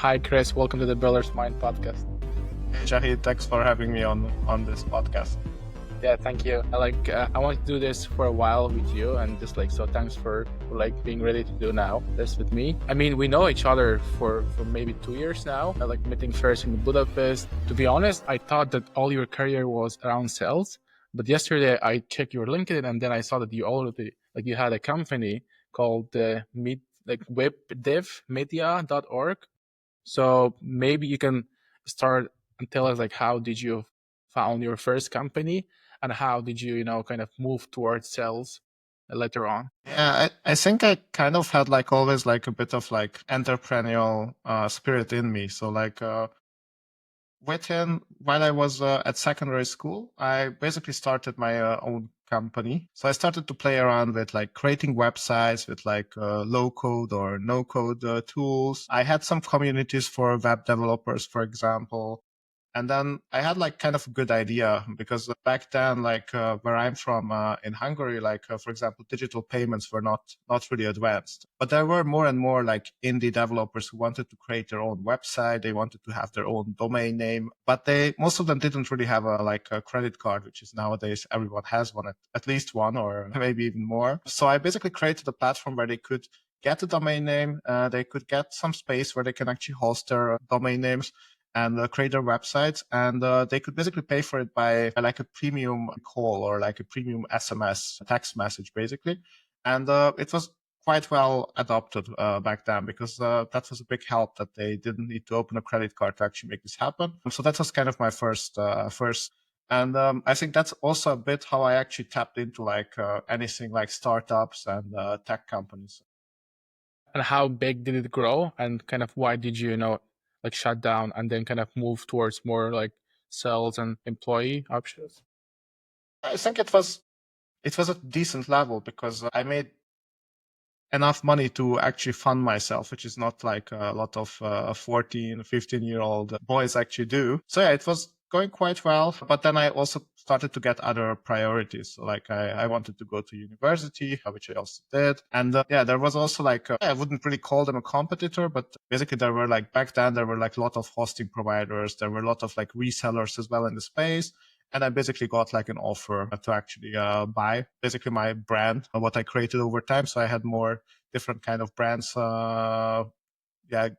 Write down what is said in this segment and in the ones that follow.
Hi, Chris. Welcome to the Builder's Mind podcast. Hey, Jahid, thanks for having me on this podcast. Yeah, thank you. I want to do this for a while with you, and so thanks for being ready to do now this with me. I mean, we know each other for maybe 2 years now. Meeting first in Budapest. To be honest, I thought that all your career was around sales, but yesterday I checked your LinkedIn and then I saw that you already you had a company called webdevmedia.org. So maybe you can start and tell us how did you found your first company and how did you kind of move towards sales later on? Yeah, I think I kind of had always a bit of entrepreneurial spirit in me. So while I was at secondary school, I basically started my own company. So I started to play around with creating websites with low code or no code tools. I had some communities for web developers, for example. And then I had kind of a good idea because back then, where I'm from in Hungary, for example, digital payments were not really advanced. But there were more and more indie developers who wanted to create their own website. They wanted to have their own domain name, but most of them didn't really have a credit card, which is nowadays everyone has one, at least one or maybe even more. So I basically created a platform where they could get a domain name. They could get some space where they can actually host their domain names and create their websites, and they could basically pay for it by a premium call or a premium SMS text message, basically. And it was quite well adopted back then because that was a big help that they didn't need to open a credit card to actually make this happen. So that was kind of my first. And I think that's also a bit how I actually tapped into anything like startups and tech companies. And how big did it grow, and kind of why did you shut down and then kind of move towards more sales and employee options? I think it was a decent level because I made enough money to actually fund myself, which is not like a lot of 14, 15-year-old boys actually do. So yeah, it was going quite well. But then I also started to get other priorities. So I wanted to go to university, which I also did. And there was also I wouldn't really call them a competitor, but basically there were back then, there were a lot of hosting providers. There were a lot of resellers as well in the space. And I basically got an offer to actually buy basically my brand, what I created over time. So I had more different kind of brands,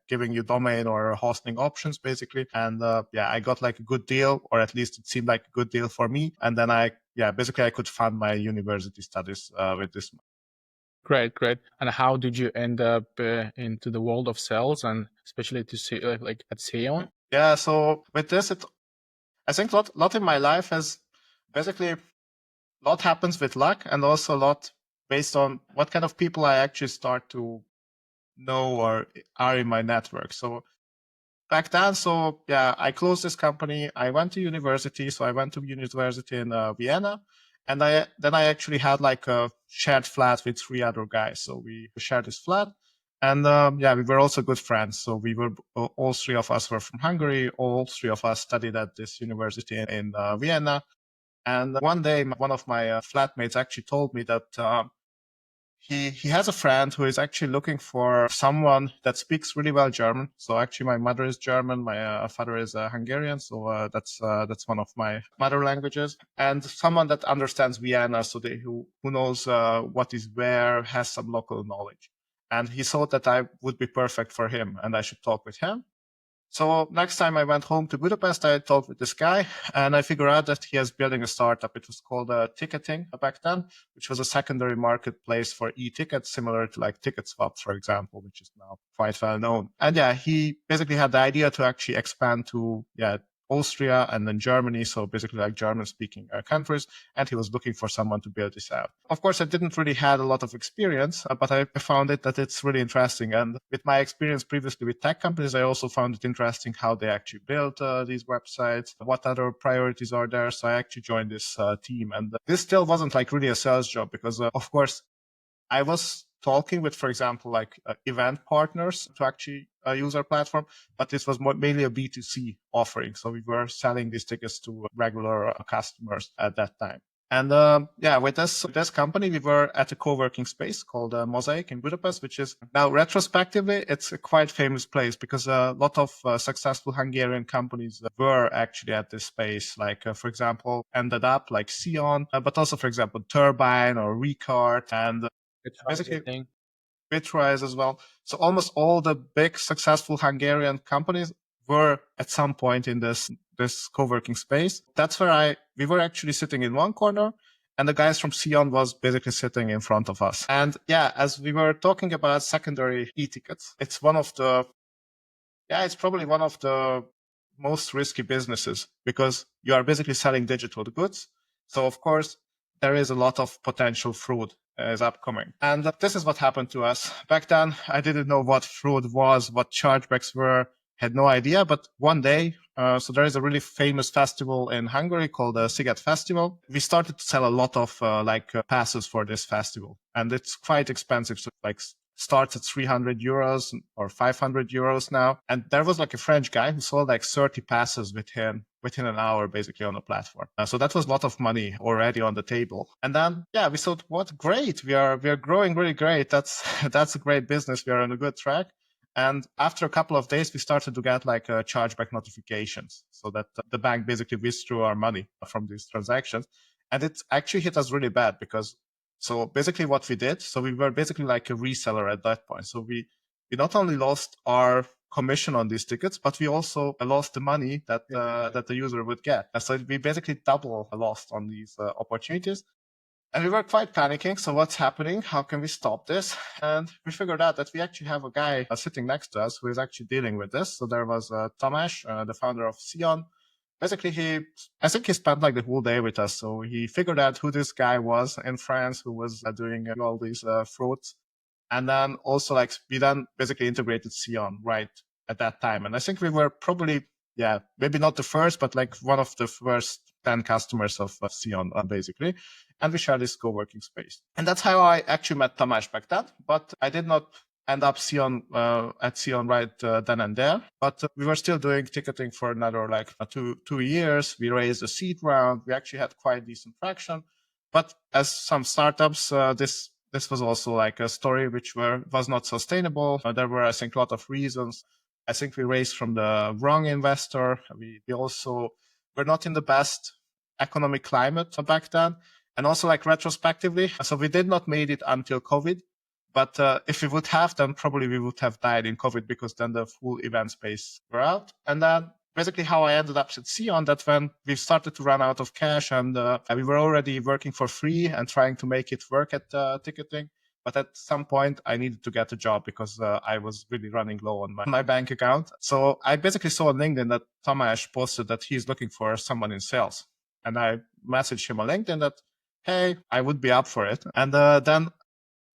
giving you domain or hosting options basically. And I got a good deal, or at least it seemed like a good deal for me. And then basically I could fund my university studies with this. Great. And how did you end up into the world of sales, and especially to see at SEON? Yeah, so with this, I think a lot in my life has basically a lot happens with luck, and also a lot based on what kind of people I actually start to know or are in my network. So back then, I closed this company. I went to university. So I went to university in Vienna, and I actually had a shared flat with 3 other guys. So we shared this flat. And we were also good friends. So we were all 3 of us were from Hungary. All 3 of us studied at this university in Vienna. And one day, one of my flatmates actually told me that he has a friend who is actually looking for someone that speaks really well German. So actually, my mother is German, my father is Hungarian. So that's one of my mother languages, and someone that understands Vienna, so who knows what is where, has some local knowledge. And he thought that I would be perfect for him, and I should talk with him. So next time I went home to Budapest, I talked with this guy, and I figured out that he is building a startup. It was called Ticketing back then, which was a secondary marketplace for e-tickets, similar to TicketSwap, for example, which is now quite well known. And he basically had the idea to actually expand to Austria and then Germany, so basically German-speaking countries, and he was looking for someone to build this out. Of course, I didn't really have a lot of experience, but I found that it's really interesting. And with my experience previously with tech companies, I also found it interesting how they actually build these websites, what other priorities are there. So I actually joined this team, and this still wasn't really a sales job because, of course, I was talking with, for example, event partners to actually use our platform, but this was mainly a B2C offering. So we were selling these tickets to regular customers at that time. And with this company, we were at a co-working space called Mosaic in Budapest, which is now retrospectively, it's a quite famous place because a lot of successful Hungarian companies were actually at this space. Like, for example, ended up like SEON, but also, for example, Turbine or Recart and basically Bitrise as well. So almost all the big successful Hungarian companies were at some point in this co-working space. That's where we were actually sitting in one corner and the guys from SEON was basically sitting in front of us. And yeah, as we were talking about secondary e-tickets, it's probably one of the most risky businesses because you are basically selling digital goods. So of course, there is a lot of potential fraud is upcoming. And this is what happened to us. Back then, I didn't know what fraud was, what chargebacks were, had no idea. But one day, so there is a really famous festival in Hungary called the Sziget Festival. We started to sell a lot of passes for this festival. And it's quite expensive. So like starts at 300 euros or 500 euros now. And there was like a French guy who sold like 30 passes within an hour, basically on the platform. So that was a lot of money already on the table. And then, we thought, what great. We are growing really great. That's a great business. We are on a good track. And after a couple of days, we started to get like chargeback notifications so that the bank basically withdrew our money from these transactions. And it actually hit us really bad because so basically what we did, so we were basically like a reseller at that point. So we not only lost our commission on these tickets, but we also lost the money that the user would get. And so we basically double lost on these opportunities. And we were quite panicking. So what's happening? How can we stop this? And we figured out that we actually have a guy sitting next to us who is actually dealing with this. So there was Tamás, the founder of SEON. Basically, I think he spent like the whole day with us. So he figured out who this guy was in France who was doing all these frauds. And then also we then basically integrated SEON right at that time. And I think we were probably, maybe not the first, but like one of the first 10 customers of SEON basically. And we share this co-working space. And that's how I actually met Tamás back then. But I did not end up at SEON right then and there. But we were still doing ticketing for another like 2 years. We raised a seed round. We actually had quite decent traction. But as some startups, this was also like a story which was not sustainable. There were, I think, a lot of reasons. I think we raised from the wrong investor. We also were not in the best economic climate back then. And also like retrospectively, so we did not made it until COVID. But if we would have, then probably we would have died in COVID because then the full event space were out. And then basically how I ended up at SEON, that when we started to run out of cash and we were already working for free and trying to make it work at ticketing. But at some point, I needed to get a job because I was really running low on my bank account. So I basically saw on LinkedIn that Tamás posted that he's looking for someone in sales. And I messaged him on LinkedIn that, hey, I would be up for it. And then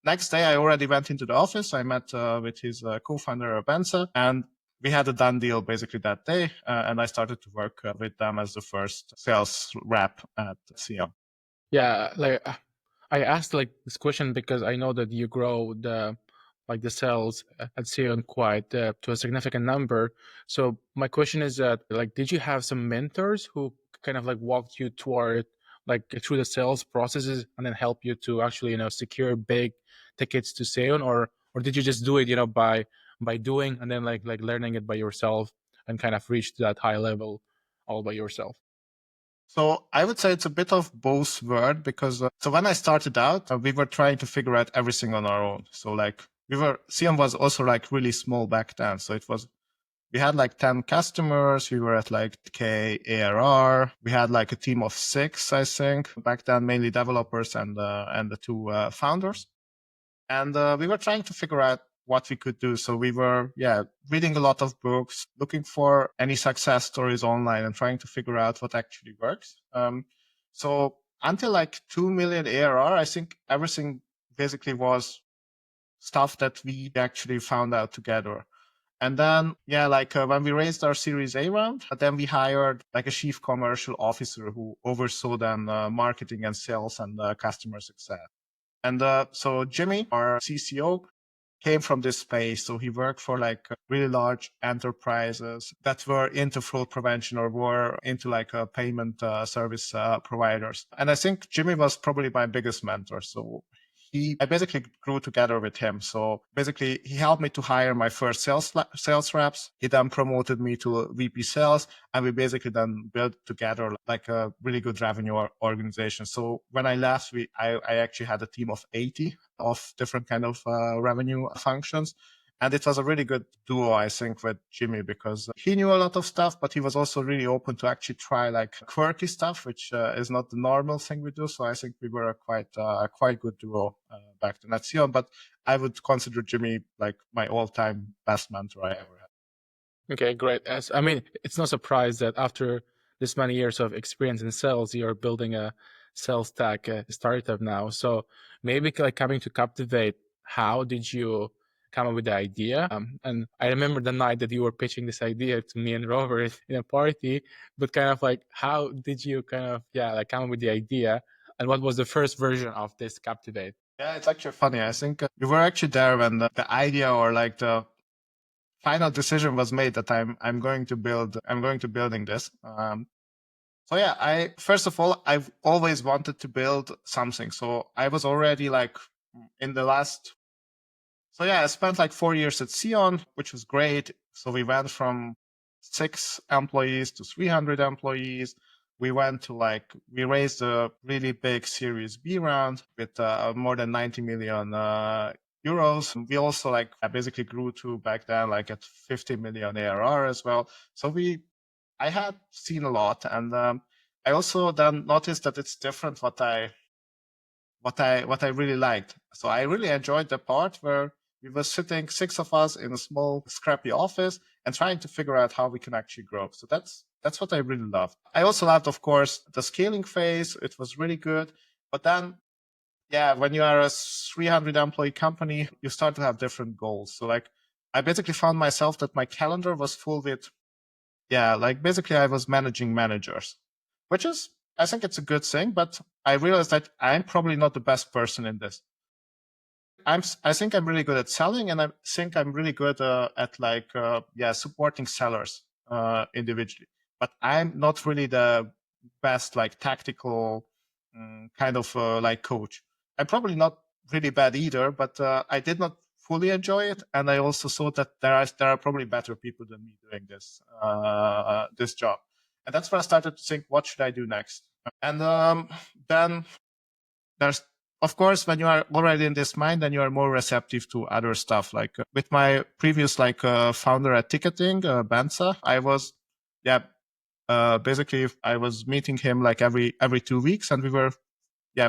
next day, I already went into the office. I met with his co-founder, Bence, and we had a done deal basically that day. And I started to work with them as the first sales rep at SEON. Yeah, like I asked like this question because I know that you grow the sales at SEON quite to a significant number. So my question is that like, did you have some mentors who kind of like walked you toward like through the sales processes and then help you to actually secure big tickets to SEON, or did you just do it by doing and then like learning it by yourself and kind of reach that high level all by yourself? So I would say it's a bit of both words because so when I started out, we were trying to figure out everything on our own. So like SEON was also like really small back then. So we had like 10 customers. We were at like K ARR. We had like a team of 6, I think, back then, mainly developers and the 2 founders. And we were trying to figure out what we could do. So we were, reading a lot of books, looking for any success stories online and trying to figure out what actually works. So until like 2 million ARR, I think everything basically was stuff that we actually found out together. And then, when we raised our Series A round, then we hired like a chief commercial officer who oversaw then marketing and sales and customer success. And so Jimmy, our CCO, came from this space. So he worked for like really large enterprises that were into fraud prevention or were into like payment service providers. And I think Jimmy was probably my biggest mentor. So I basically grew together with him. So basically he helped me to hire my first sales reps. He then promoted me to VP sales, and we basically then built together like a really good revenue organization. So when I left, I actually had a team of 80 of different kind of revenue functions. And it was a really good duo, I think, with Jimmy, because he knew a lot of stuff, but he was also really open to actually try like quirky stuff, which is not the normal thing we do. So I think we were a quite good duo back then at SEON. But I would consider Jimmy like my all-time best mentor I ever had. Okay, great. I mean, it's no surprise that after this many years of experience in sales, you're building a SalesTech startup now. So maybe like coming to Captiwate, how did you come up with the idea? And I remember the night that you were pitching this idea to me and Robert in a party, but kind of like, how did you kind of, like come up with the idea? And what was the first version of this Captiwate? Yeah, it's actually funny. I think you were actually there when the idea or like the final decision was made that I'm going to building this. So yeah, first of all, I've always wanted to build something. So I was already like in the last. So yeah, I spent like 4 years at SEON, which was great. So we went from 6 employees to 300 employees. We raised a really big Series B round with more than 90 million euros. We also basically grew to back then like at 50 million ARR as well. So I had seen a lot, and I also then noticed that it's different what I really liked. So I really enjoyed the part where we were sitting 6 of us in a small scrappy office and trying to figure out how we can actually grow. So that's what I really loved. I also loved, of course, the scaling phase. It was really good. But then, yeah, when you are a 300 employee company, you start to have different goals. So like I basically found myself that my calendar was full with, basically I was managing managers, which is, I think it's a good thing, but I realized that I'm probably not the best person in this. I think I'm really good at selling, and I think I'm really good at supporting sellers individually. But I'm not really the best like tactical kind of coach. I'm probably not really bad either, but I did not fully enjoy it, and I also saw that there are probably better people than me doing this job, and that's where I started to think, what should I do next? And then there's, of course, when you are already in this mind, then you are more receptive to other stuff. Like with my previous founder at ticketing, Benza, I was, basically I was meeting him like every 2 weeks, and we were,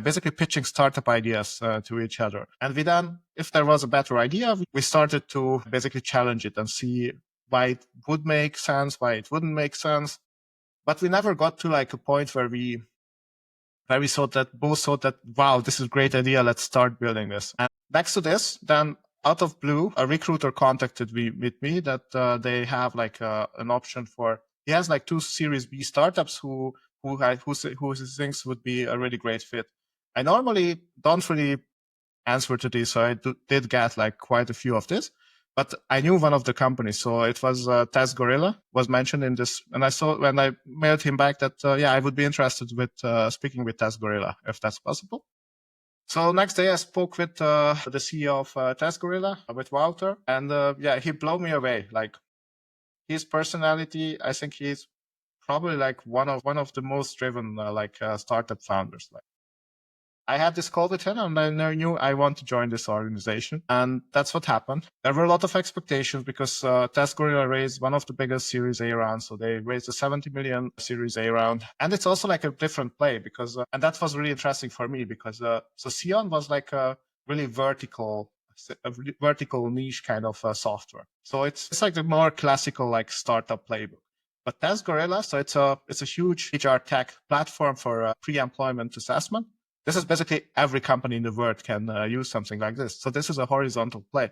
basically pitching startup ideas to each other. And we then, if there was a better idea, we started to basically challenge it and see why it would make sense, why it wouldn't make sense. But we never got to like a point where we both thought that, wow, this is a great idea. Let's start building this. And next to this, then out of blue, a recruiter contacted with me that they have like an option he has like 2 Series B startups who thinks would be a really great fit. I normally don't really answer to this, so I did get like quite a few of this. But I knew one of the companies, so it was TestGorilla was mentioned in this, and I saw when I mailed him back that I would be interested with speaking with TestGorilla if that's possible. So next day I spoke with the CEO of TestGorilla, with Wouter, and he blew me away. Like his personality, I think he's probably like one of the most driven startup founders. Like, I had this call with him, and I knew I want to join this organization. And that's what happened. There were a lot of expectations because TestGorilla raised one of the biggest Series A rounds. So they raised a 70 million Series A round. And it's also like a different play because, and that was really interesting for me because, so SEON was like a really vertical niche kind of software. So it's like the more classical like startup playbook. But TestGorilla, so it's a huge HR tech platform for pre-employment assessment. This is basically every company in the world can use something like this. So this is a horizontal play.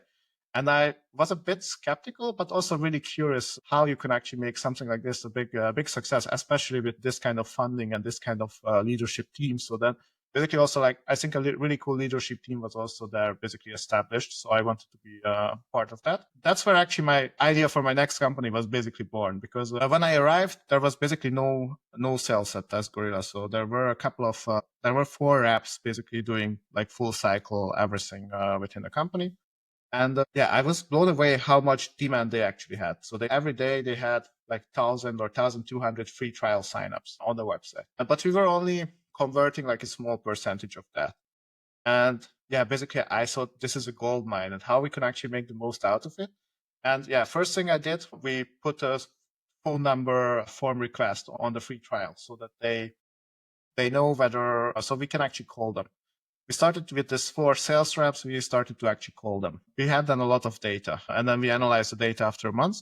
And I was a bit skeptical, but also really curious how you can actually make something like this a big success, especially with this kind of funding and this kind of leadership team. So then basically also like, I think a really cool leadership team was also there basically established. So I wanted to be part of that. That's where actually my idea for my next company was basically born, because when I arrived, there was basically no sales at TestGorilla. So there were a couple of, there were 4 reps basically doing like full cycle, everything within the company. And I was blown away how much demand they actually had. So every day they had like 1,000 or 1,200 free trial signups on the website. But we were only converting like a small percentage of that. And basically I thought this is a gold mine and how we can actually make the most out of it. And first thing I did, we put a phone number form request on the free trial so that they know whether, so we can actually call them. We started with this 4 sales reps. We started to actually call them. We had done a lot of data, and then we analyzed the data after a month,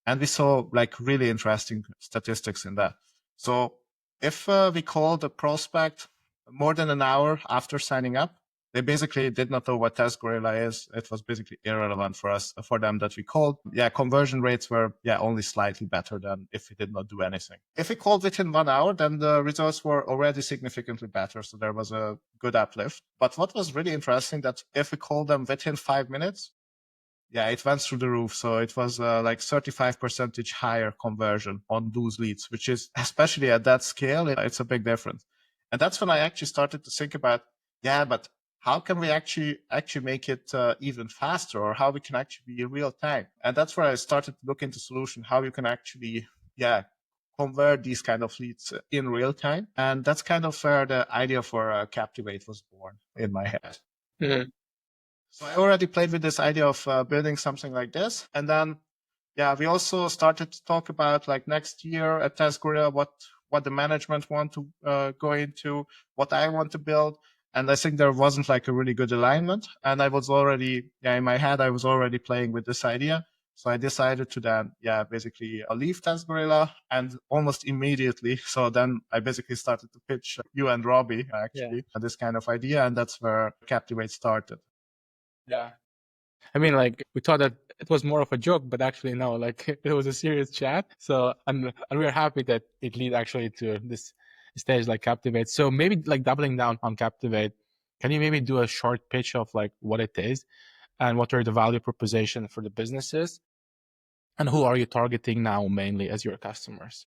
and we saw like really interesting statistics in that. So if we called a prospect more than an hour after signing up, they basically did not know what TestGorilla is. It was basically irrelevant for us, for them that we called. Conversion rates were only slightly better than if we did not do anything. If we called within 1 hour, then the results were already significantly better. So there was a good uplift. But what was really interesting that if we called them within 5 minutes, it went through the roof. So it was like 35% higher conversion on those leads, which is, especially at that scale, it's a big difference. And that's when I actually started to think about, but how can we actually make it even faster, or how we can actually be real time? And that's where I started to look into solution, how you can actually, convert these kind of leads in real time. And that's kind of where the idea for Captiwate was born in my head. Mm-hmm. So I already played with this idea of building something like this. And then, we also started to talk about like next year at TestGorilla, what the management want to go into, what I want to build. And I think there wasn't like a really good alignment. And I was already, in my head, I was already playing with this idea. So I decided to then, basically leave TestGorilla, and almost immediately. So then I basically started to pitch you and Robbie actually this kind of idea. And that's where Captiwate started. Yeah. I mean, like, we thought that it was more of a joke, but actually no, like it was a serious chat. So and we're happy that it led actually to this stage like Captiwate. So maybe like doubling down on Captiwate, can you maybe do a short pitch of like what it is and what are the value proposition for the businesses, and who are you targeting now mainly as your customers?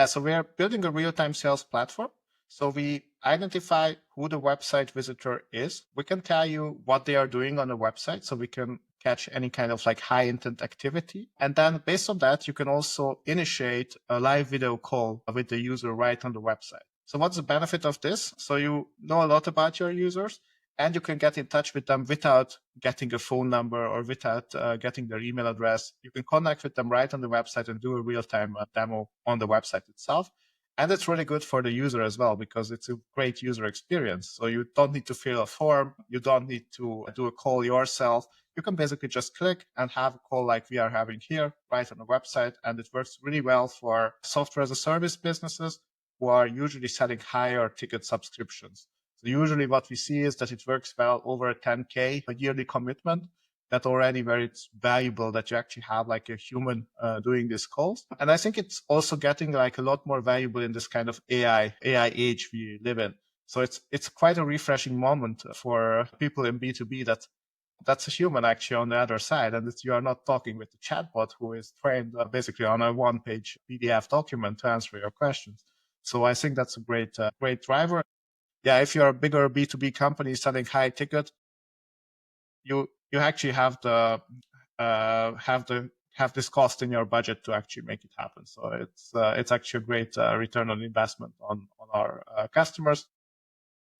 So we are building a real-time sales platform. So we identify who the website visitor is. We can tell you what they are doing on the website, so we can catch any kind of like high intent activity. And then based on that, you can also initiate a live video call with the user right on the website. So what's the benefit of this? So you know a lot about your users, and you can get in touch with them without getting a phone number or without getting their email address. You can connect with them right on the website and do a real-time demo on the website itself. And it's really good for the user as well, because it's a great user experience. So you don't need to fill a form. You don't need to do a call yourself. You can basically just click and have a call like we are having here right on the website. And it works really well for software as a service businesses who are usually selling higher ticket subscriptions. So usually what we see is that it works well over a 10K a yearly commitment. That already very valuable that you actually have like a human doing these calls. And I think it's also getting like a lot more valuable in this kind of AI age we live in. So it's quite a refreshing moment for people in B2B that's a human actually on the other side. And you are not talking with the chatbot who is trained basically on a 1-page PDF document to answer your questions. So I think that's a great driver. If you're a bigger B2B company selling high ticket, you actually have this cost in your budget to actually make it happen. So it's actually a great return on investment on our customers.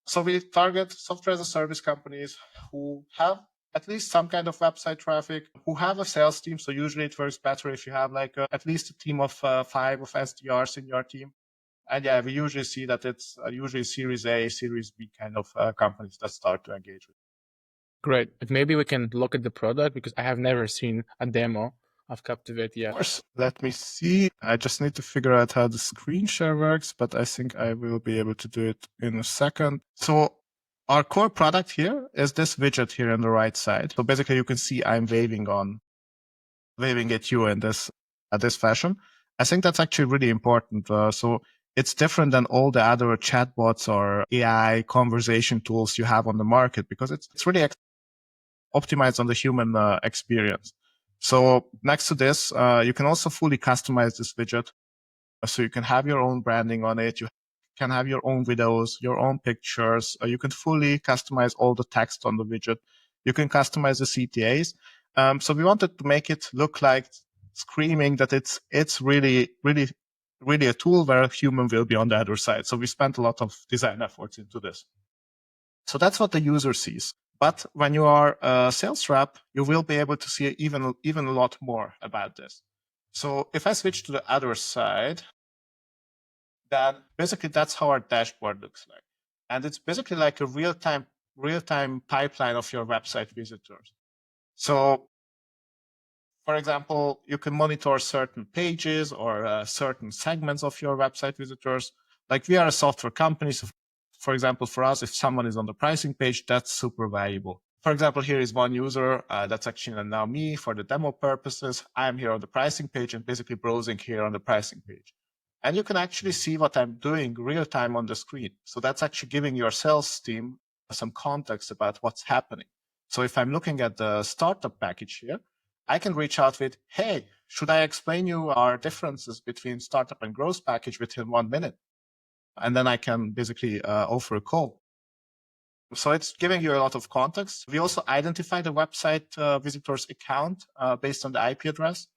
So we target software as a service companies who have at least some kind of website traffic, who have a sales team. So usually it works better if you have like at least a team of 5 of SDRs in your team. And we usually see that it's usually Series A, Series B kind of companies that start to engage with. Great. But maybe we can look at the product, because I have never seen a demo of Captiwate yet. Of course. Let me see. I just need to figure out how the screen share works, but I think I will be able to do it in a second. So our core product here is this widget here on the right side. So basically you can see I'm waving at you in this fashion. I think that's actually really important. So it's different than all the other chatbots or AI conversation tools you have on the market, because it's really optimized on the human experience. So next to this, you can also fully customize this widget. So you can have your own branding on it. You can have your own videos, your own pictures. You can fully customize all the text on the widget. You can customize the CTAs. So we wanted to make it look like screaming that it's really, really, really a tool where a human will be on the other side. So we spent a lot of design efforts into this. So that's what the user sees. But when you are a sales rep, you will be able to see even a lot more about this. So if I switch to the other side, then basically that's how our dashboard looks like. And it's basically like a real-time pipeline of your website visitors. So for example, you can monitor certain pages or certain segments of your website visitors. Like we are a software company. So for example, for us, if someone is on the pricing page, that's super valuable. For example, here is one user that's actually now me for the demo purposes. I'm here on the pricing page and basically browsing here on the pricing page. And you can actually see what I'm doing real time on the screen. So that's actually giving your sales team some context about what's happening. So if I'm looking at the startup package here, I can reach out with, hey, should I explain you our differences between startup and growth package within 1 minute? And then I can basically offer a call. So it's giving you a lot of context. We also identify the website visitor's account based on the IP address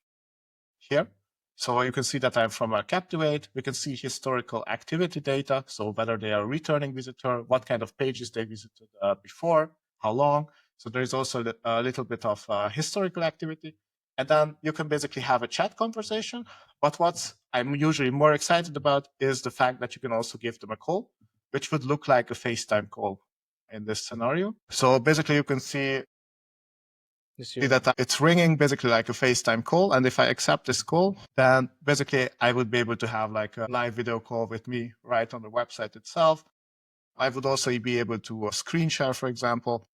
here. So you can see that I'm from a Captiwate. We can see historical activity data. So whether they are a returning visitor, what kind of pages they visited before, how long. So there is also a little bit of historical activity. And then you can basically have a chat conversation. But what I'm usually more excited about is the fact that you can also give them a call, which would look like a FaceTime call in this scenario. So basically you can see that it's ringing basically like a FaceTime call. And if I accept this call, then basically I would be able to have like a live video call with me right on the website itself. I would also be able to screen share, for example.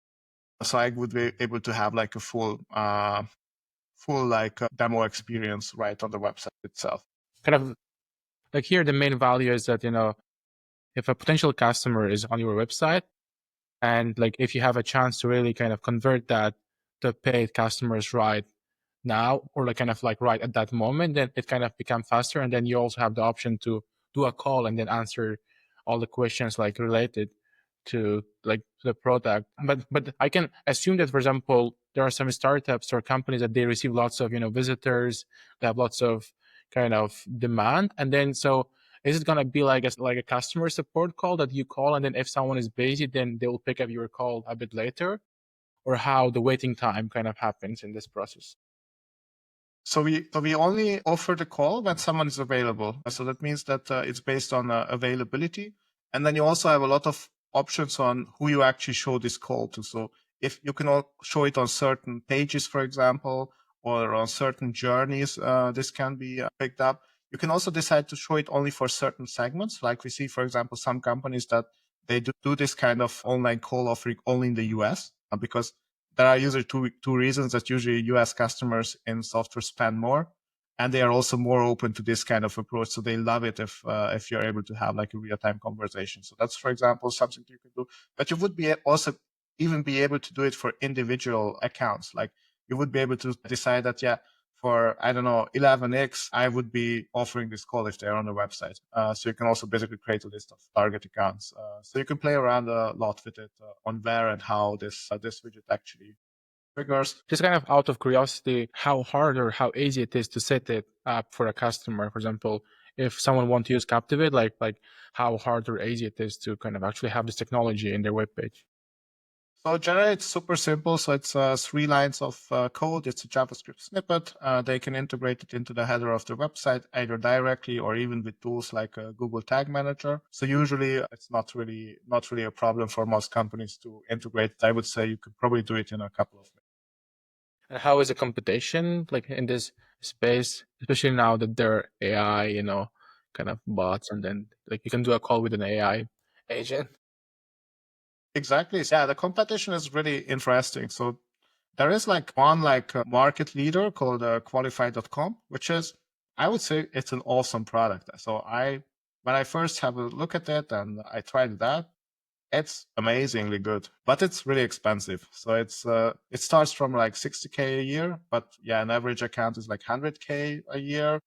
So I would be able to have like a full demo experience right on the website itself. Kind of like here, the main value is that, if a potential customer is on your website, and like if you have a chance to really kind of convert that to paid customers right now, or like kind of like right at that moment, then it kind of becomes faster. And then you also have the option to do a call and then answer all the questions like related to like the product. But I can assume that, for example, there are some startups or companies that they receive lots of visitors, they have lots of kind of demand, and then so is it gonna be like a customer support call that you call, and then if someone is busy, then they will pick up your call a bit later, or how the waiting time kind of happens in this process? So we only offer the call when someone is available. So that means that it's based on availability. And then you also have a lot of options on who you actually show this call to. So if you can show it on certain pages, for example, or on certain journeys, this can be picked up. You can also decide to show it only for certain segments. Like we see, for example, some companies that they do this kind of online call offering only in the US because there are usually two reasons that usually US customers in software spend more, and they are also more open to this kind of approach. So they love it if you're able to have like a real-time conversation. So that's, for example, something you can do. But you would be also even be able to do it for individual accounts. Like you would be able to decide that, yeah, for, I don't know, 11x, I would be offering this call if they're on the website. So you can also basically create a list of target accounts. So you can play around a lot with it on where and how this widget actually triggers. Just kind of out of curiosity, how hard or how easy it is to set it up for a customer? For example, if someone wants to use Captivate, like how hard or easy it is to kind of actually have this technology in their webpage? So generally, it's super simple. So it's 3 lines of code. It's a JavaScript snippet. They can integrate it into the header of the website, either directly or even with tools like Google Tag Manager. So usually, it's not really a problem for most companies to integrate. I would say you could probably do it in a couple of minutes. And how is the competition like in this space, especially now that there are AI, kind of bots, and then like you can do a call with an AI agent? Exactly. Yeah, the competition is really interesting. So there is like one market leader called qualify.com, which is, I would say it's an awesome product. So I when I first have a look at it and I tried that, it's amazingly good, but it's really expensive. So it starts from like 60K a year, but yeah, an average account is like 100K a year,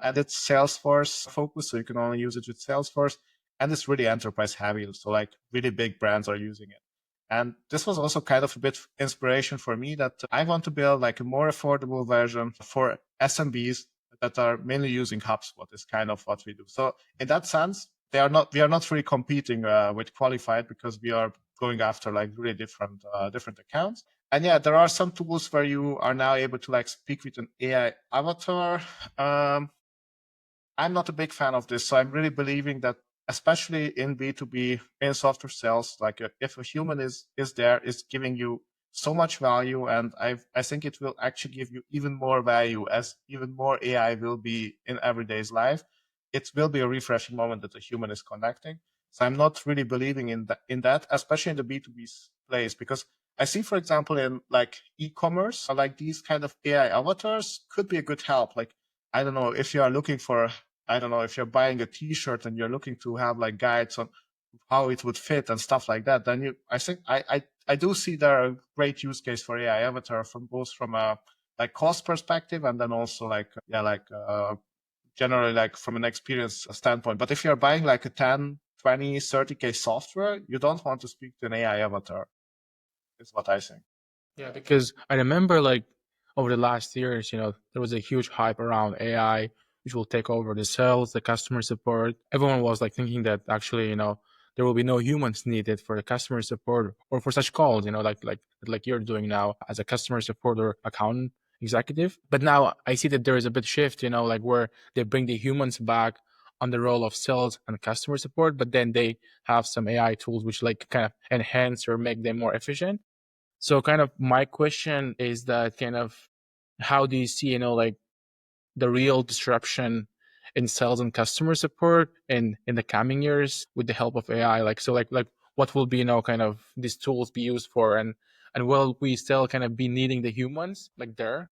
and it's Salesforce focused, so you can only use it with Salesforce, and it's really enterprise heavy, so like really big brands are using it. And this was also kind of a bit inspiration for me that I want to build like a more affordable version for SMBs that are mainly using HubSpot is kind of what we do. So in that sense, we are not really competing with Qualified because we are going after like really different accounts. And yeah, there are some tools where you are now able to like speak with an AI avatar. I'm not a big fan of this. So I'm really believing that, especially in B2B, in software sales, like if a human is there, is giving you so much value. And I think it will actually give you even more value as even more AI will be in everyday's life. It will be a refreshing moment that a human is connecting. So I'm not really believing in that, especially in the B2B place, because I see, for example, in like e-commerce, like these kind of AI avatars could be a good help. Like, I don't know if you are looking for, I don't know if you're buying a t-shirt and you're looking to have like guides on how it would fit and stuff like that, then I think I do see there a great use case for AI avatar from both from a like cost perspective and then also like, yeah, like, generally like from an experience standpoint. But if you're buying like a 10, 20, 30K software, you don't want to speak to an AI avatar, is what I think. Yeah, because I remember like over the last years, there was a huge hype around AI, which will take over the sales, the customer support. Everyone was like thinking that actually, there will be no humans needed for the customer support or for such calls, like you're doing now as a customer support or account executive. But now I see that there is a bit shift, like where they bring the humans back on the role of sales and customer support, but then they have some AI tools which like kind of enhance or make them more efficient. So kind of my question is that kind of how do you see, like the real disruption in sales and customer support in the coming years with the help of AI? Like, so like what will be, kind of these tools be used for, and will we still kind of be needing the humans like there?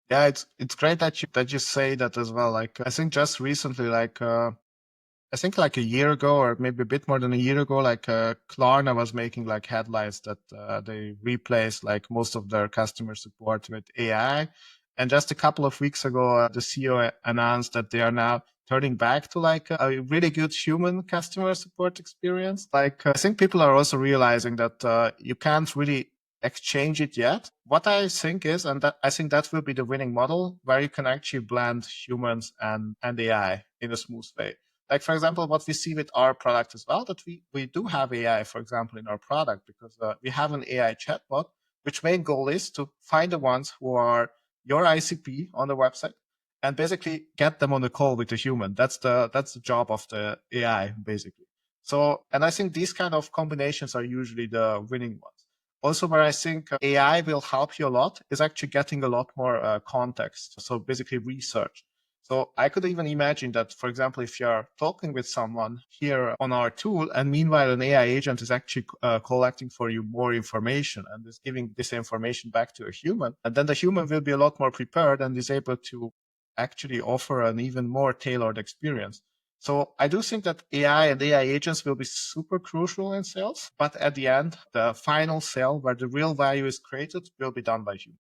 Yeah, it's great that you say that as well. Like I think just recently, like I think like a year ago or maybe a bit more than a year ago, like Klarna was making like headlines that they replaced like most of their customer support with AI. And just a couple of weeks ago, the CEO announced that they are now turning back to like a really good human customer support experience. Like I think people are also realizing that you can't really exchange it yet. What I think is, and that I think that will be the winning model, where you can actually blend humans and AI in a smooth way. Like, for example, what we see with our product as well, that we do have AI, for example, in our product, because we have an AI chatbot, which main goal is to find the ones who are your ICP on the website and basically get them on the call with a human. That's the job of the AI, basically. So, and I think these kind of combinations are usually the winning ones. Also, where I think AI will help you a lot is actually getting a lot more context. So basically research. So I could even imagine that, for example, if you're talking with someone here on our tool, and meanwhile an AI agent is actually collecting for you more information and is giving this information back to a human, and then the human will be a lot more prepared and is able to actually offer an even more tailored experience. So I do think that AI and AI agents will be super crucial in sales, but at the end, the final sale where the real value is created will be done by humans.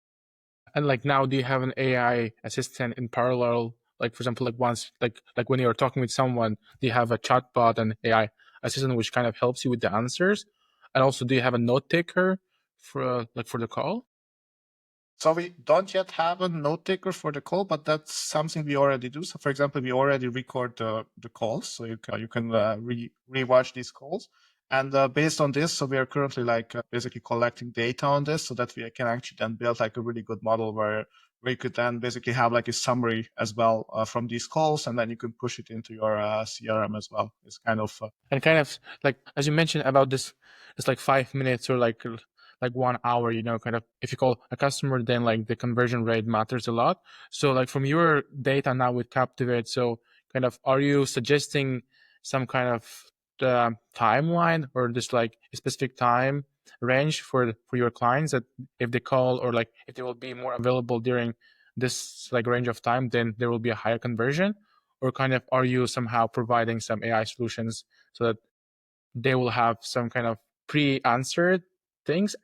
And like now, do you have an AI assistant in parallel? Like for example, like once, like when you're talking with someone, do you have a chatbot and AI assistant which kind of helps you with the answers? And also, do you have a note taker for like for the call? So we don't yet have a note taker for the call, but that's something we already do. So for example, we already record the calls, so you can rewatch these calls. And based on this, so we are currently like basically collecting data on this, so that we can actually then build like a really good model where we could then basically have like a summary as well from these calls, and then you can push it into your CRM as well. It's kind of And kind of like as you mentioned about this, it's like 5 minutes or like 1 hour, kind of if you call a customer, then like the conversion rate matters a lot. So like from your data now with Captivate, so kind of are you suggesting some kind of timeline or just like a specific time range for your clients that if they call or like if they will be more available during this like range of time, then there will be a higher conversion? or kind of are you somehow providing some AI solutions so that they will have some kind of pre-answered things,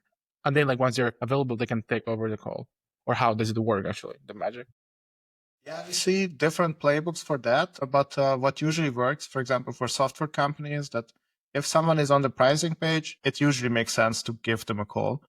and then like once they're available, they can take over the call? Or how does it work actually, the magic? Yeah, we see different playbooks for that. But what usually works, for example, for software companies, that if someone is on the pricing page, it usually makes sense to give them a call.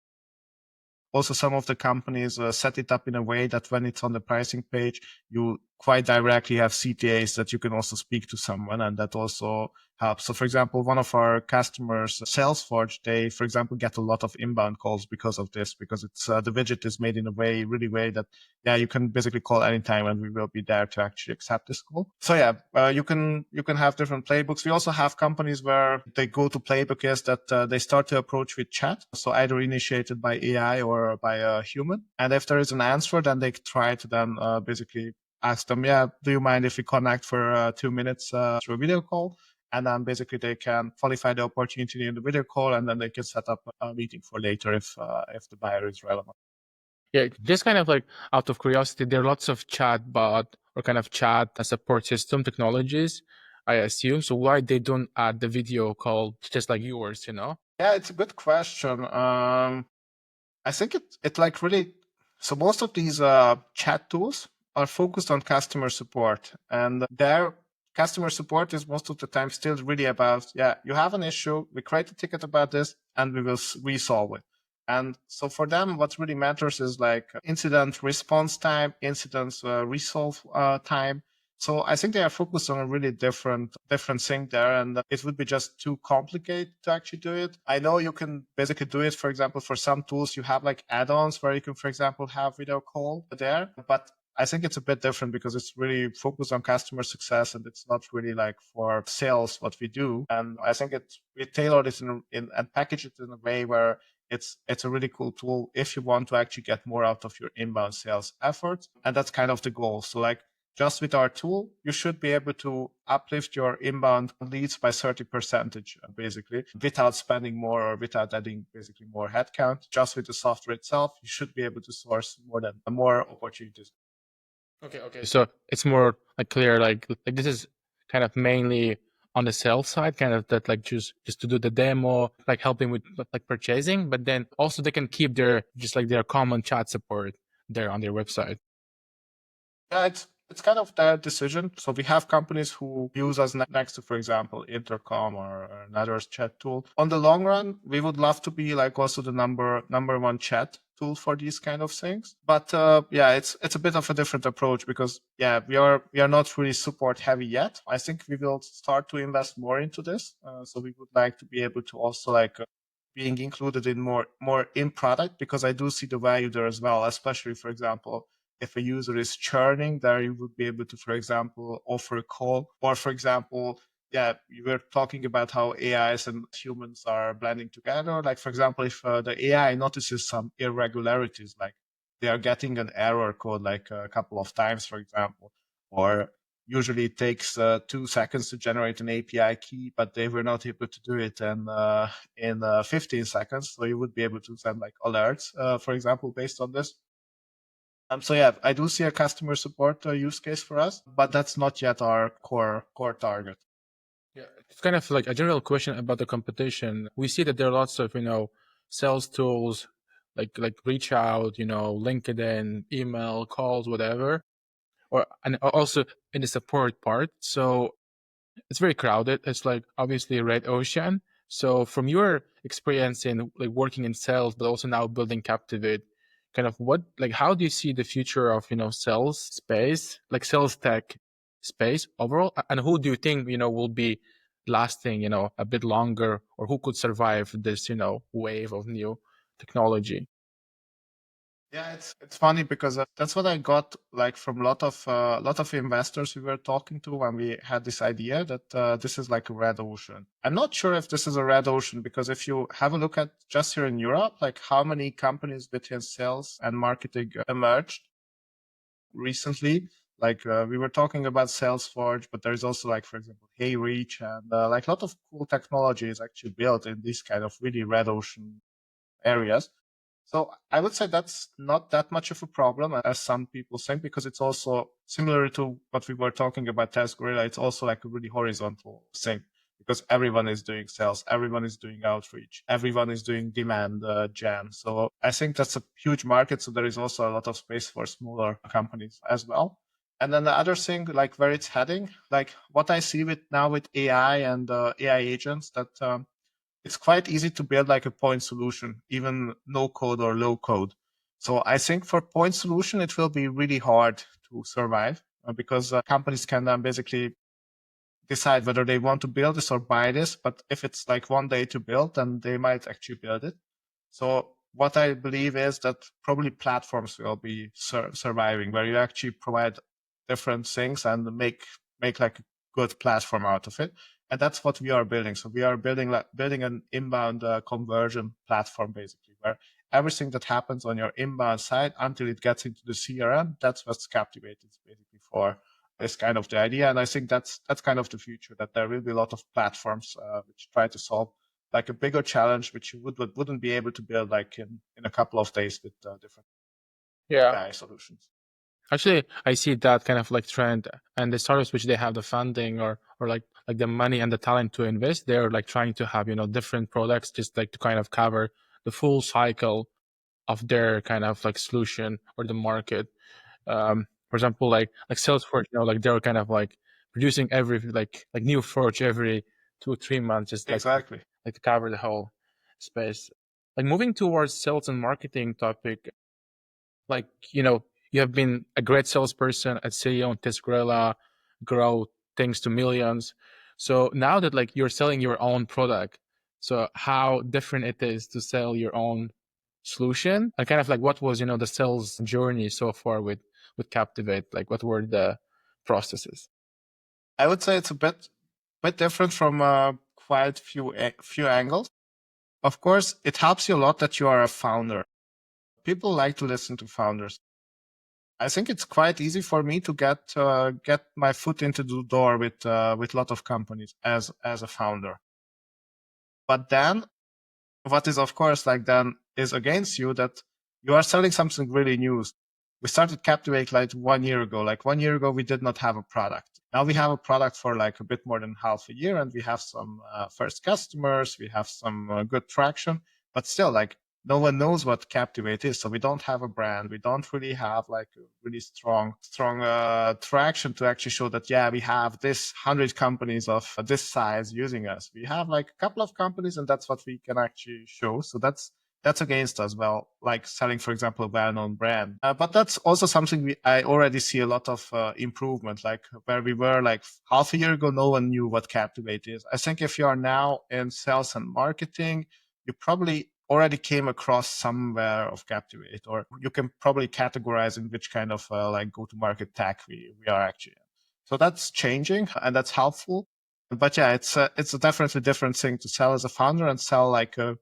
Also, some of the companies set it up in a way that when it's on the pricing page, you quite directly have CTAs that you can also speak to someone, and that also helps. So, for example, one of our customers, Salesforce, they, for example, get a lot of inbound calls because of this, because it's the widget is made in a way that, yeah, you can basically call anytime, and we will be there to actually accept this call. So, yeah, you can have different playbooks. We also have companies where they go to playbook is that they start to approach with chat, so either initiated by AI or by a human. And if there is an answer, then they try to then basically ask them, yeah, do you mind if we connect for 2 minutes through a video call? And then basically they can qualify the opportunity in the video call, and then they can set up a meeting for later if the buyer is relevant. Yeah, just kind of like out of curiosity, there are lots of chat bot or kind of chat support system technologies, I assume. So why they don't add the video call just like yours, you know? Yeah, it's a good question. I think it like really, so most of these chat tools are focused on customer support, and their customer support is most of the time still really about, yeah, you have an issue, we create a ticket about this, and we will resolve it. And so for them, what really matters is like incident response time, incidents resolve time. So I think they are focused on a really different thing there, and it would be just too complicated to actually do it. I know you can basically do it. For example, for some tools, you have like add-ons where you can, for example, have video call there, but I think it's a bit different because it's really focused on customer success, and it's not really like for sales what we do. And I think we tailored it in and package it in a way where it's a really cool tool if you want to actually get more out of your inbound sales efforts. And that's kind of the goal. So like just with our tool, you should be able to uplift your inbound leads by 30%, basically, without spending more or without adding basically more headcount. Just with the software itself, you should be able to source more opportunities. Okay. So it's more like clear, like this is kind of mainly on the sales side, kind of that like just to do the demo, like helping with like purchasing, but then also they can keep their just like their common chat support there on their website. Yeah, it's kind of their decision. So we have companies who use us next to, for example, Intercom or another chat tool. On the long run, we would love to be like also the number one chat tool for these kind of things. But yeah, it's a bit of a different approach because yeah, we are not really support heavy yet. I think we will start to invest more into this. So we would like to be able to also like being included in more in product, because I do see the value there as well, especially for example, if a user is churning, there you would be able to, for example, offer a call. Or for example, yeah, you were talking about how AIs and humans are blending together. Like, for example, if the AI notices some irregularities, like they are getting an error code like a couple of times, for example, or usually it takes 2 seconds to generate an API key, but they were not able to do it in 15 seconds. So you would be able to send like alerts, for example, based on this. So yeah, I do see a customer support use case for us, but that's not yet our core target. Yeah, it's kind of like a general question about the competition. We see that there are lots of, sales tools like reach out, LinkedIn, email, calls, whatever, and also in the support part. So it's very crowded. It's like obviously a red ocean. So from your experience in like working in sales, but also now building Captiwate, kind of how do you see the future of, sales space, like sales tech space overall? And who do you think, will be lasting, a bit longer, or who could survive this, wave of new technology? Yeah, it's funny because that's what I got like from a lot of investors we were talking to when we had this idea that this is like a red ocean. I'm not sure if this is a red ocean, because if you have a look at just here in Europe, like how many companies within sales and marketing emerged recently. Like we were talking about Salesforce, but there's also like, for example, HeyReach, and like a lot of cool technology is actually built in these kind of really red ocean areas. So I would say that's not that much of a problem as some people think, because it's also similar to what we were talking about TestGorilla. It's also like a really horizontal thing, because everyone is doing sales, everyone is doing outreach, everyone is doing demand gen. So I think that's a huge market. So there is also a lot of space for smaller companies as well. And then the other thing, like where it's heading, like what I see with now with AI and AI agents, that it's quite easy to build like a point solution, even no code or low code. So I think for point solution, it will be really hard to survive because companies can then basically decide whether they want to build this or buy this. But if it's like one day to build, then they might actually build it. So what I believe is that probably platforms will be surviving, where you actually provide different things and make like a good platform out of it. And that's what we are building. So we are building an inbound conversion platform, basically, where everything that happens on your inbound side until it gets into the CRM, that's what Captiwate is basically for. Is kind of the idea, and I think that's kind of the future. That there will be a lot of platforms which try to solve like a bigger challenge, which you wouldn't be able to build like in a couple of days with different AI solutions. Actually, I see that kind of like trend, and the startups which they have the funding or like the money and the talent to invest, they're like trying to have different products just like to kind of cover the full cycle of their kind of like solution or the market. For example, like Salesforce, like they're kind of like producing every like new approach every 2 or 3 months, just like Exactly. like to cover the whole space. Like moving towards sales and marketing topic, like you have been a great salesperson at SEON and TestGorilla, grow things to millions. So now that like you're selling your own product, so how different it is to sell your own solution, and kind of like what was the sales journey so far with Captiwate? Like what were the processes? I would say it's a bit different from quite few angles. Of course, it helps you a lot that you are a founder. People like to listen to founders. I think it's quite easy for me to get my foot into the door with a lot of companies as a founder. But then, what is of course like then is against you, that you are selling something really new. We started Captivate like 1 year ago. Like 1 year ago, we did not have a product. Now we have a product for like a bit more than half a year, and we have some first customers. We have some good traction, but still, like no one knows what Captivate is. So we don't have a brand. We don't really have like a really strong traction to actually show that, yeah, we have this 100 companies of this size using us. We have like a couple of companies, and that's what we can actually show. So that's against us. Well, like selling, for example, a well-known brand. But that's also something I already see a lot of improvement, like where we were like half a year ago, no one knew what Captivate is. I think if you are now in sales and marketing, you probably already came across somewhere of Captivate, or you can probably categorize in which kind of like go-to-market tech we are actually in. So that's changing, and that's helpful. But yeah, it's a definitely different thing to sell as a founder and sell like a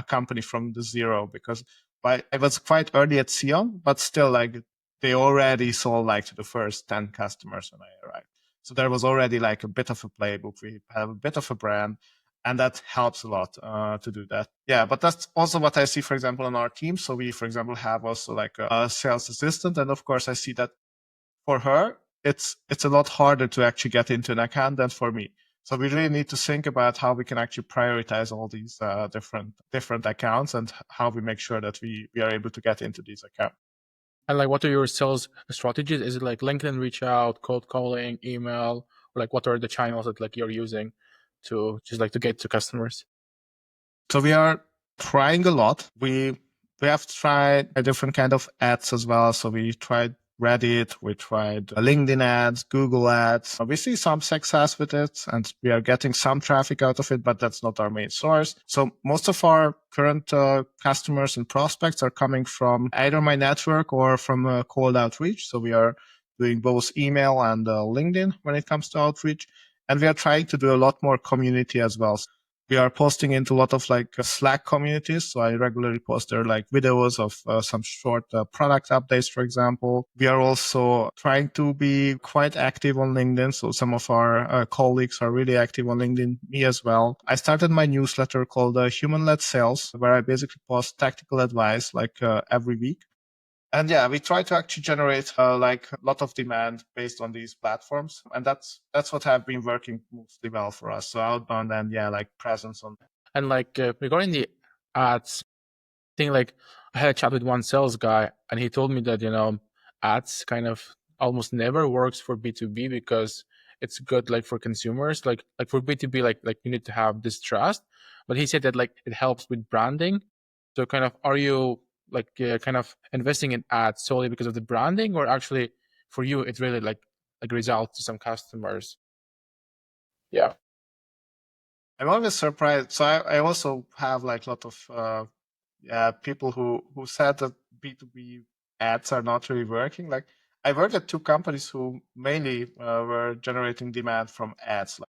company from the zero, because I was quite early at SEON, but still like they already sold like to the first 10 customers when I arrived. So there was already like a bit of a playbook. We have a bit of a brand, and that helps a lot to do that. Yeah, but that's also what I see, for example, on our team. So we, for example, have also like a sales assistant. And of course, I see that for her, it's a lot harder to actually get into an account than for me. So we really need to think about how we can actually prioritize all these different accounts, and how we make sure that we are able to get into these accounts. And like, what are your sales strategies? Is it like LinkedIn reach out, cold calling, email, or like what are the channels that like you're using to just like to get to customers? So we are trying a lot. We have tried a different kind of ads as well. So we tried Reddit, we tried LinkedIn ads, Google ads. We see some success with it, and we are getting some traffic out of it, but that's not our main source. So most of our current customers and prospects are coming from either my network or from cold outreach. So we are doing both email and LinkedIn when it comes to outreach. And we are trying to do a lot more community as well. We are posting into a lot of like Slack communities. So I regularly post there like videos of some short product updates, for example. We are also trying to be quite active on LinkedIn. So some of our colleagues are really active on LinkedIn, me as well. I started my newsletter called Human-Led Sales, where I basically post tactical advice like every week. And yeah, we try to actually generate like a lot of demand based on these platforms. And that's what have been working mostly well for us. So outbound and yeah, like presence on. And like regarding the ads, I think like I had a chat with one sales guy and he told me that, ads kind of almost never works for B2B because it's good like for consumers, like for B2B, like you need to have this trust. But he said that like it helps with branding. So kind of, are you like kind of investing in ads solely because of the branding, or actually for you it really like results to some customers? Yeah. I'm always surprised. So I also have like a lot of people who said that B2B ads are not really working. Like I worked at two companies who mainly were generating demand from ads. Like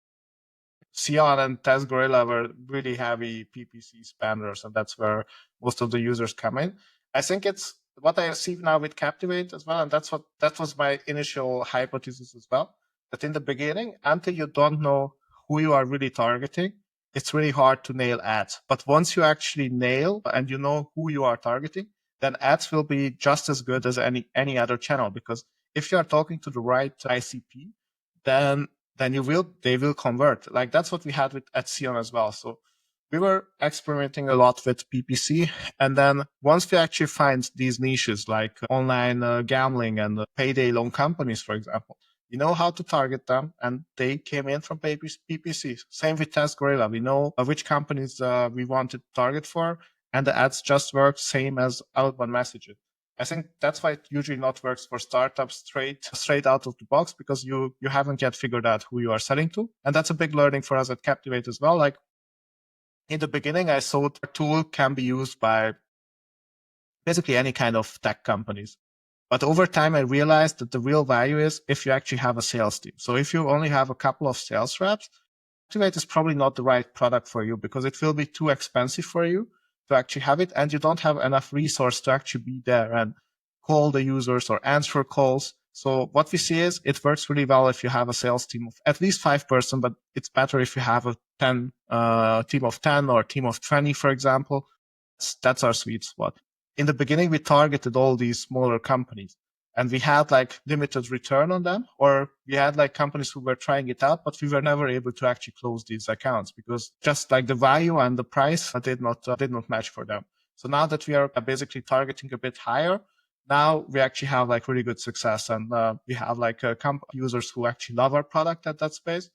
SEON and TestGorilla were really heavy PPC spenders, and that's where most of the users come in. I think it's what I see now with Captiwate as well, and that was my initial hypothesis as well. That in the beginning, until you don't know who you are really targeting, it's really hard to nail ads. But once you actually nail and you know who you are targeting, then ads will be just as good as any other channel. Because if you are talking to the right ICP, then they will convert. Like that's what we had at SEON as well. So we were experimenting a lot with PPC. And then once we actually find these niches like online gambling and payday loan companies, for example, we know how to target them, and they came in from PPC. Same with TestGorilla. We know which companies we want to target for, and the ads just work same as outbound messages. I think that's why it usually not works for startups straight out of the box, because you haven't yet figured out who you are selling to. And that's a big learning for us at Captiwate as well. Like in the beginning, I thought our tool can be used by basically any kind of tech companies. But over time, I realized that the real value is if you actually have a sales team. So if you only have a couple of sales reps, Captiwate is probably not the right product for you because it will be too expensive for you to actually have it. And you don't have enough resource to actually be there and call the users or answer calls. So what we see is it works really well if you have a sales team of at least 5 person, but it's better if you have a team of 10 or a team of 20, for example. That's our sweet spot. In the beginning, we targeted all these smaller companies and we had like limited return on them, or we had like companies who were trying it out, but we were never able to actually close these accounts because just like the value and the price did not match for them. So now that we are basically targeting a bit higher, now we actually have like really good success, and we have like users who actually love our product at that space.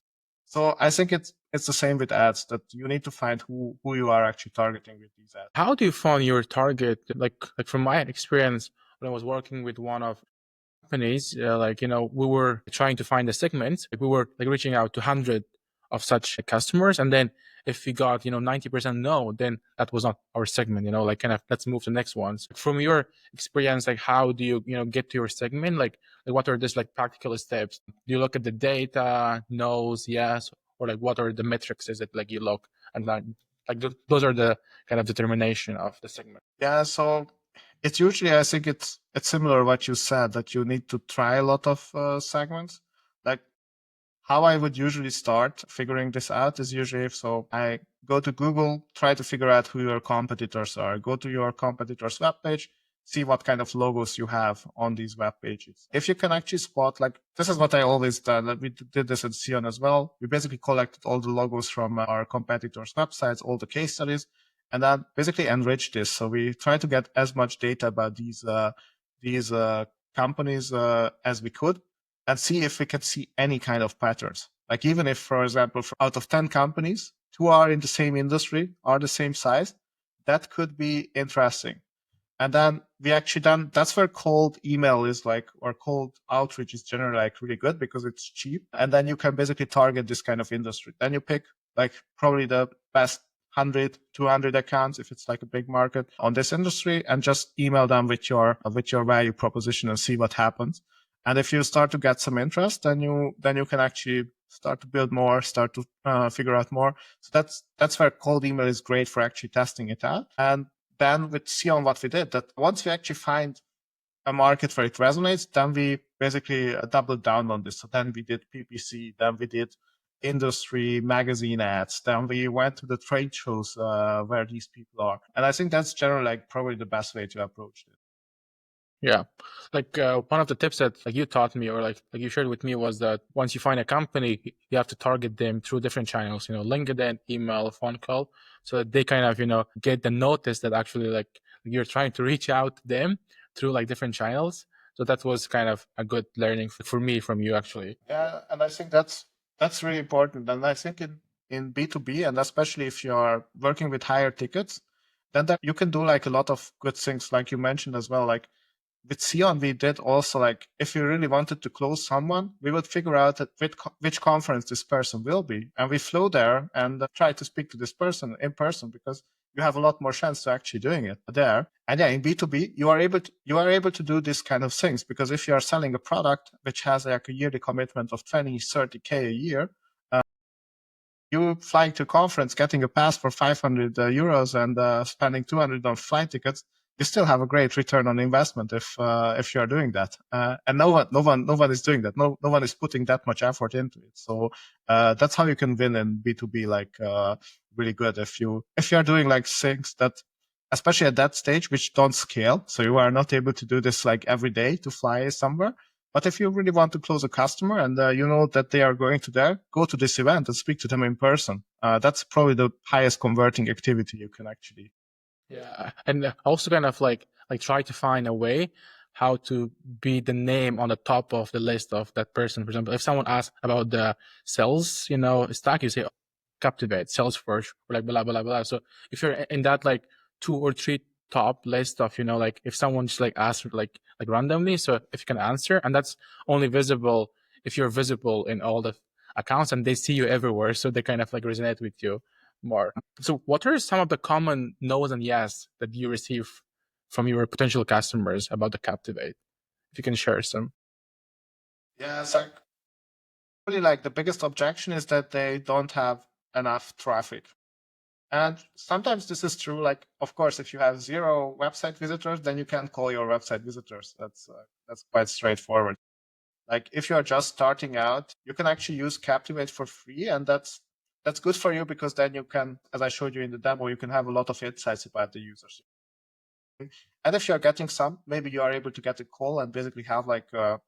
So I think it's the same with ads, that you need to find who you are actually targeting with these ads. How do you find your target? Like from my experience, when I was working with one of companies, we were trying to find a segment. We were like reaching out to 100 of such customers, and then if we got 90% no, then that was not our segment. Like kind of let's move to the next ones. From your experience, like how do you get to your segment? Like what are these like practical steps? Do you look at the data, no's, yes, or like what are the metrics? Is it like you look and those are the kind of determination of the segment? Yeah, so it's usually, I think it's similar to what you said, that you need to try a lot of segments. Like how I would usually start figuring this out is usually I go to Google, try to figure out who your competitors are, go to your competitors' webpage, see what kind of logos you have on these web pages. If you can actually spot, like this is what I always done. We did this at SEON as well. We basically collected all the logos from our competitors' websites, all the case studies, and then basically enrich this. So we try to get as much data about these companies as we could, and see if we can see any kind of patterns. Like even if, for example, out of 10 companies, 2 are in the same industry, are the same size, that could be interesting. And then that's where cold email is like, or cold outreach is generally like really good because it's cheap. And then you can basically target this kind of industry. Then you pick like probably the best 100, 200 accounts, if it's like a big market on this industry, and just email them with your value proposition and see what happens. And if you start to get some interest, then you can actually start to build more, start to figure out more. So that's where cold email is great for actually testing it out. And then with SEON, what we did, that once we actually find a market where it resonates, then we basically doubled down on this. So then we did PPC, then we did industry magazine ads, then we went to the trade shows where these people are. And I think that's generally like probably the best way to approach it. Yeah, like one of the tips that like you taught me or like you shared with me was that once you find a company, you have to target them through different channels, LinkedIn, email, phone call, so that they kind of, get the notice that actually like you're trying to reach out to them through like different channels. So that was kind of a good learning for me from you actually. Yeah, and I think that's really important. And I think in B2B, and especially if you're working with higher tickets, then that you can do like a lot of good things, like you mentioned as well. Like with SEON, we did also like if you really wanted to close someone, we would figure out at which conference this person will be, and we flew there and try to speak to this person in person because you have a lot more chance to actually doing it there. And yeah, in B2B, you are able to do this kind of things because if you are selling a product which has like a yearly commitment of 20, 30K a year, you flying to a conference, getting a pass for 500 euros and spending 200 on flight tickets, you still have a great return on investment if you are doing that. And no one is doing that. No one is putting that much effort into it. So that's how you can win in B2B, like really good if you are doing like things that, especially at that stage, which don't scale. So you are not able to do this like every day to fly somewhere. But if you really want to close a customer and you know that they are going to there, go to this event and speak to them in person. That's probably the highest converting activity you can actually. Yeah, and also kind of like try to find a way how to be the name on the top of the list of that person. For example, if someone asks about the sales, stack, you say Captiwate, Salesforce, or like blah blah blah. So if you're in that like 2 or 3 top list of like if someone just like asks like randomly, so if you can answer, and that's only visible if you're visible in all the accounts and they see you everywhere, so they kind of like resonate with you more. So what are some of the common no's and yes that you receive from your potential customers about the Captiwate? If you can share some. Yeah, so really like the biggest objection is that they don't have enough traffic. And sometimes this is true. Like, of course, if you have 0 website visitors, then you can't call your website visitors. That's quite straightforward. Like if you are just starting out, you can actually use Captiwate for free, and that's good for you because then you can, as I showed you in the demo, you can have a lot of insights about the users. And if you're getting some, maybe you are able to get a call and basically have like a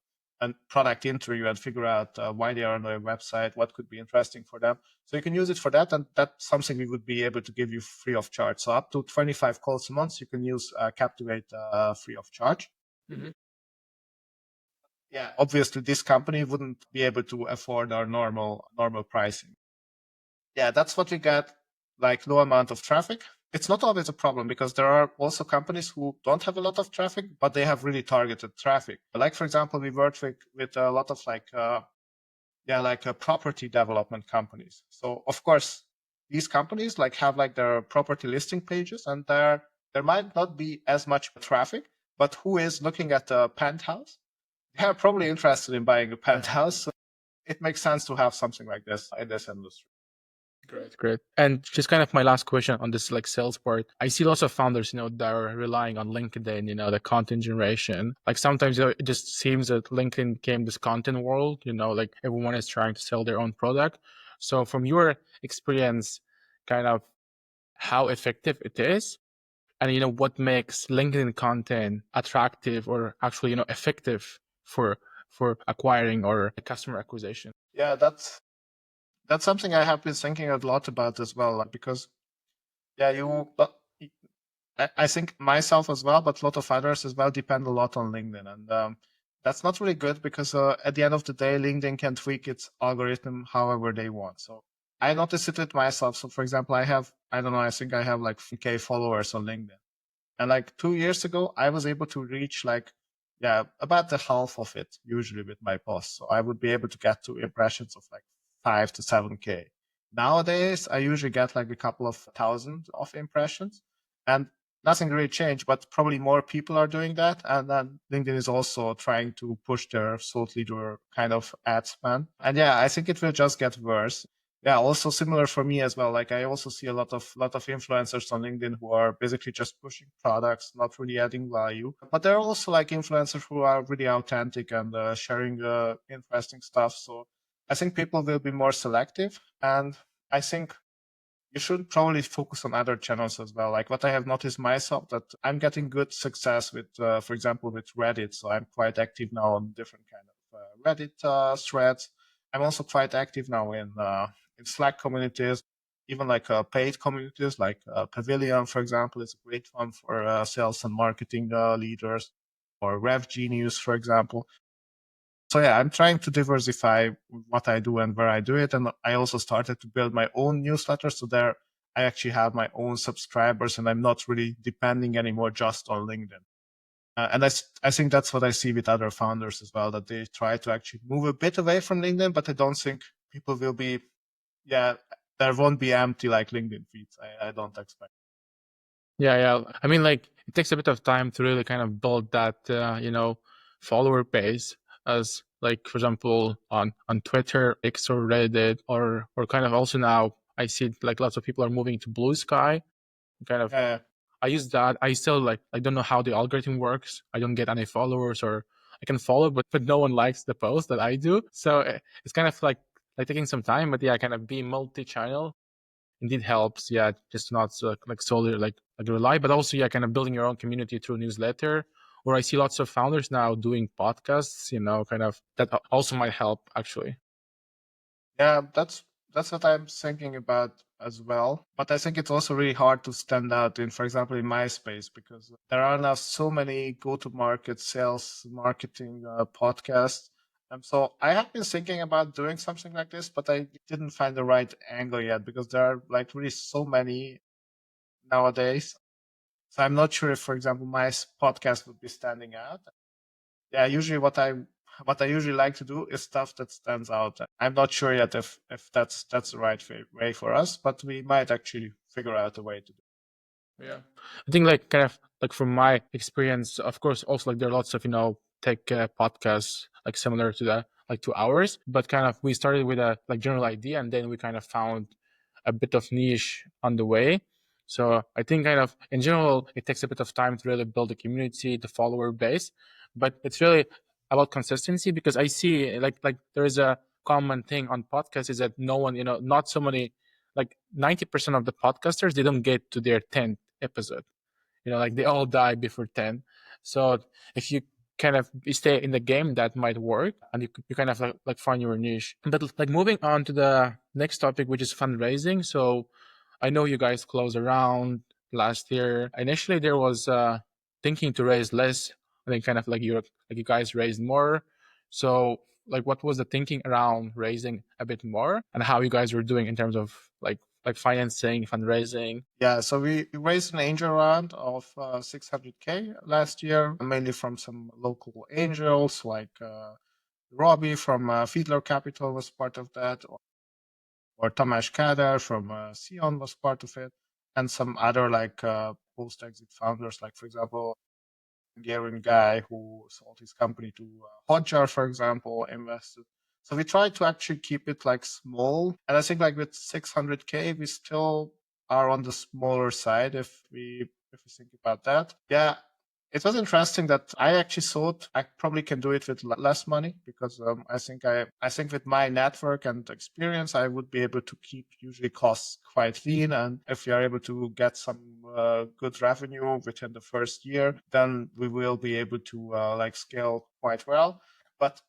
product interview and figure out why they are on their website, what could be interesting for them. So you can use it for that, and that's something we would be able to give you free of charge. So up to 25 calls a month, you can use Captiwate free of charge. Mm-hmm. Yeah, obviously this company wouldn't be able to afford our normal pricing. Yeah, that's what we get, like low amount of traffic. It's not always a problem because there are also companies who don't have a lot of traffic, but they have really targeted traffic. Like, for example, we worked with a lot of property development companies. So of course, these companies like have like their property listing pages, and there might not be as much traffic, but who is looking at a penthouse? They're probably interested in buying a penthouse. So it makes sense to have something like this in this industry. Great. And just kind of my last question on this like sales part. I see lots of founders, that are relying on LinkedIn, the content generation. Like sometimes it just seems that LinkedIn became this content world, like everyone is trying to sell their own product. So from your experience, kind of how effective it is, and what makes LinkedIn content attractive or actually, effective for acquiring or customer acquisition. Yeah, that's something I have been thinking a lot about as well, because I think myself as well, but a lot of others as well depend a lot on LinkedIn, and that's not really good because at the end of the day, LinkedIn can tweak its algorithm however they want. So I noticed it with myself. So for example, I think I have like 3K followers on LinkedIn, and like 2 years ago, I was able to reach about the half of it usually with my posts. So I would be able to get to impressions of like 5 to 7K. Nowadays, I usually get like a couple of thousand of impressions. And nothing really changed, but probably more people are doing that. And then LinkedIn is also trying to push their thought leader kind of ad spend. And yeah, I think it will just get worse. Yeah, also similar for me as well. Like I also see a lot of influencers on LinkedIn who are basically just pushing products, not really adding value. But there are also like influencers who are really authentic and sharing interesting stuff. So I think people will be more selective, and I think you should probably focus on other channels as well. Like what I have noticed myself, that I'm getting good success with, for example, with Reddit. So I'm quite active now on different kind of Reddit threads. I'm also quite active now in Slack communities, even like paid communities, like Pavilion, for example, is a great one for sales and marketing leaders, or Rev Genius, for example. So yeah, I'm trying to diversify what I do and where I do it. And I also started to build my own newsletter. So there I actually have my own subscribers, and I'm not really depending anymore just on LinkedIn. And I think that's what I see with other founders as well, that they try to actually move a bit away from LinkedIn, but I don't think people will be, there won't be empty like LinkedIn feeds. I don't expect. Yeah. I mean, like, it takes a bit of time to really kind of build that, follower base. As like, for example, on Twitter, X, or Reddit, or kind of also now I see like lots of people are moving to Blue Sky. Kind of, I use that. I still like, I don't know how the algorithm works. I don't get any followers, or I can follow, but no one likes the post that I do. So it's kind of like taking some time. But yeah, kind of be multi-channel indeed helps. Yeah, just not like solely like rely, but also kind of building your own community through newsletter. Or I see lots of founders now doing podcasts. Kind of that also might help actually. Yeah, that's what I'm thinking about as well. But I think it's also really hard to stand out in, for example, in my space, because there are now so many go-to-market sales marketing podcasts. And so I have been thinking about doing something like this, but I didn't find the right angle yet, because there are like really so many nowadays. So I'm not sure if, for example, my podcast would be standing out. Yeah, usually what I usually like to do is stuff that stands out. I'm not sure yet if that's the right way for us, but we might actually figure out a way to do it. Yeah, I think like kind of like from my experience, of course, also like there are lots of tech podcasts like similar to that, like to ours, but kind of we started with a like general idea, and then we kind of found a bit of niche on the way. So I think kind of in general it takes a bit of time to really build a community, the follower base, but it's really about consistency, because I see like there is a common thing on podcasts is that no one, not so many, like 90% of the podcasters, they don't get to their 10th episode. Like they all die before 10. So if you kind of stay in the game, that might work, and you kind of like find your niche. But like moving on to the next topic, which is fundraising. So I know you guys closed around last year. Initially there was thinking to raise less. I think kind of like you guys raised more. So like what was the thinking around raising a bit more, and how you guys were doing in terms of like financing, fundraising? Yeah, so we raised an angel round of 600K last year, mainly from some local angels like Robbie from Fiedler Capital was part of that, or Tamás Kader from SEON was part of it, and some other like post-exit founders, like for example, Hungarian guy who sold his company to Hotjar, for example, invested. So we tried to actually keep it like small, and I think like with 600K, we still are on the smaller side if we think about that. Yeah, it was interesting that I actually thought I probably can do it with less money, because I think with my network and experience, I would be able to keep usually costs quite lean. And if we are able to get some good revenue within the first year, then we will be able to like scale quite well. But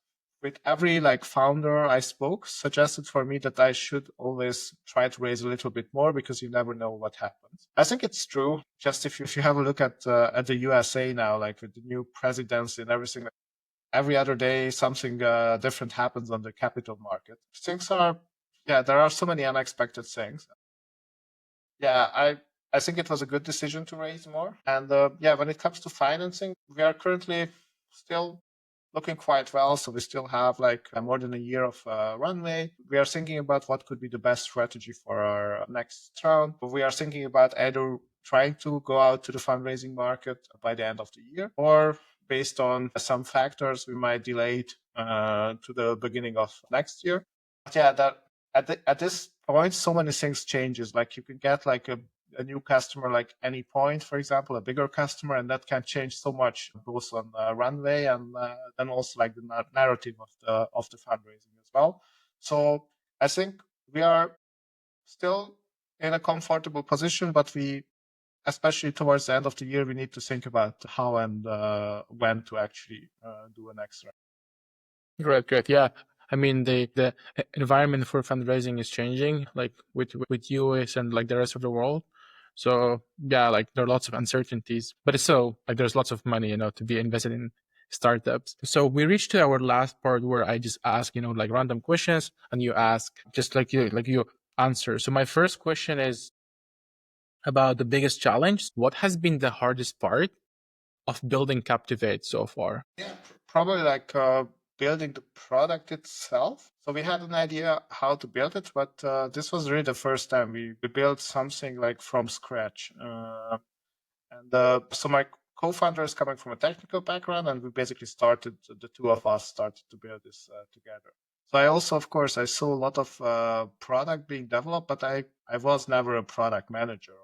with every like founder I spoke, suggested for me that I should always try to raise a little bit more, because you never know what happens. I think it's true. Just if you have a look at the USA now, like with the new presidency and everything, every other day something different happens on the capital market. There are so many unexpected things. Yeah, I think it was a good decision to raise more. And when it comes to financing, we are currently still looking quite well. So we still have like more than a year of runway. We are thinking about what could be the best strategy for our next round. We are thinking about either trying to go out to the fundraising market by the end of the year, or based on some factors, we might delay it to the beginning of next year. But yeah, that at this point, so many things changes. Like you can get like a new customer like any point, for example, a bigger customer, and that can change so much both on runway and then also like the narrative of the fundraising as well. So I think we are still in a comfortable position, but we, especially towards the end of the year, we need to think about how and when to actually do an extra. Great. Yeah. I mean, the environment for fundraising is changing, like with US and like the rest of the world. So yeah, like there are lots of uncertainties, but it's so like there's lots of money, to be invested in startups. So we reached to our last part where I just ask, like random questions, and you ask just like you answer. So my first question is about the biggest challenge. What has been the hardest part of building Captiwate so far? Yeah, probably like building the product itself. So we had an idea how to build it, but this was really the first time we built something like from scratch. So my co-founder is coming from a technical background, and we basically the two of us started to build this together. So I also, of course, I saw a lot of product being developed, but I was never a product manager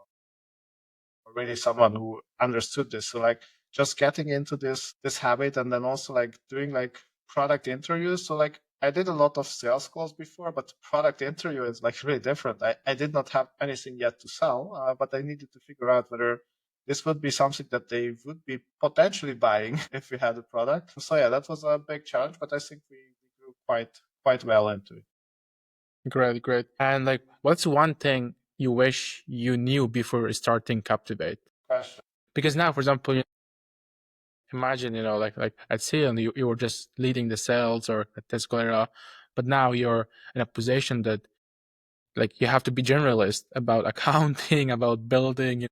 or really someone who understood this. So like just getting into this habit, and then also like doing like product interviews. So like I did a lot of sales calls before, but product interview is like really different. I did not have anything yet to sell, but I needed to figure out whether this would be something that they would be potentially buying if we had a product. So yeah, that was a big challenge, but I think we grew quite well into it. Great. And like, what's one thing you wish you knew before starting Captiwate? Question. Because now, for example, imagine, like at SEON, you were just leading the sales or at TestGorilla, but now you're in a position that like you have to be generalist about accounting, about building.